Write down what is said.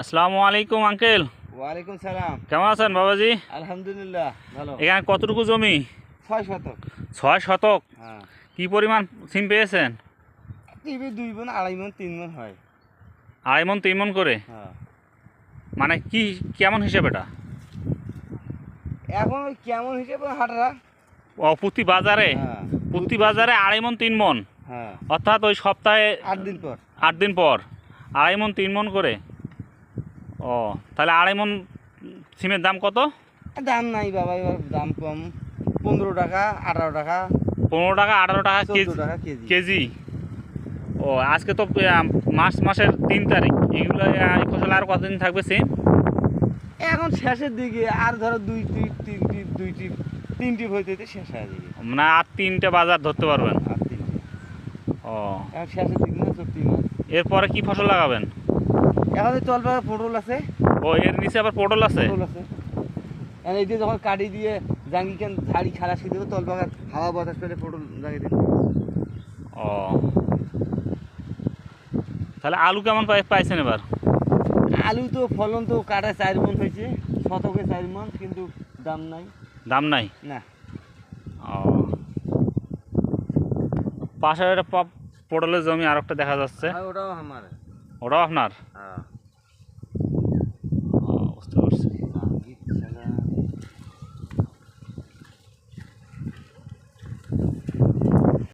আসসালামু আলাইকুম আঙ্কেল। ওয়ালাইকুম সালাম। কেমন আছেন বাবাজি? আলহামদুলিল্লাহ ভালো। এখানে কতটুকু জমি? 6 শতক। 6 শতক। হ্যাঁ, কি পরিমাণ সিম পেয়েছেন? টিভি 2 মণ, 2.5 মণ, 3 মণ হয়। 2.5 মণ 3 মণ করে? হ্যাঁ, মানে কি কেমন হিসেবে এটা? এখন ওই কেমন হিসেবে হাটরা। প্রতি বাজারে? হ্যাঁ, প্রতি বাজারে 2.5 মণ 3 মণ, হ্যাঁ, অর্থাৎ ওই সপ্তাহে 8 দিন পর। 8 দিন পর 2.5 মণ 3 মণ করে। ও, তাহলে 2.5 মণ সিমের দাম কত? দাম নাই বাবা, এবার দাম কম। 15 টাকা, 18 টাকা, 15 টাকা 18 টাকা 14 টাকা কেজি। কেজি। ও, আজকে তো মার্চ মাসের 3 তারিখ। এগুলো এই ফসল আর কতদিন থাকবে সিম? এখন শেষের দিকে আর ধরো 2 টিপ 3 টিপ হইতে হইতে শেষ হয়ে যাবে। মানে আর 3টে বাজার ধরতে পারবেন? আর 3 টিপ। ও, এখন শেষের দিকে না, 4 মাস। এরপরে কি ফসল লাগাবেন? এখন এই তলপাড়া পটল আছে। ও, এর নিচে আবার পটল আছে? পটল আছে। এখন এই যে যখন কাটি দিয়ে জাঙ্গি কেন ঝাড়ি খালাসি দেবো, তল বাগান হাওয়া বাতাস পেলে পটল জাঙ্গি দেবো। ও, তাহলে আলু কেমন পাইছেন এবার? আলু তো ফলন তো কাটা 4 মণ হয়েছে, শতকে 4 মণ, কিন্তু দাম নাই। দাম নাই? না, ও, পাশে একটা পটলের জমি আর একটা দেখা যাচ্ছে, ওটাও আমার। ওটাও আপনার? হ্যাঁ।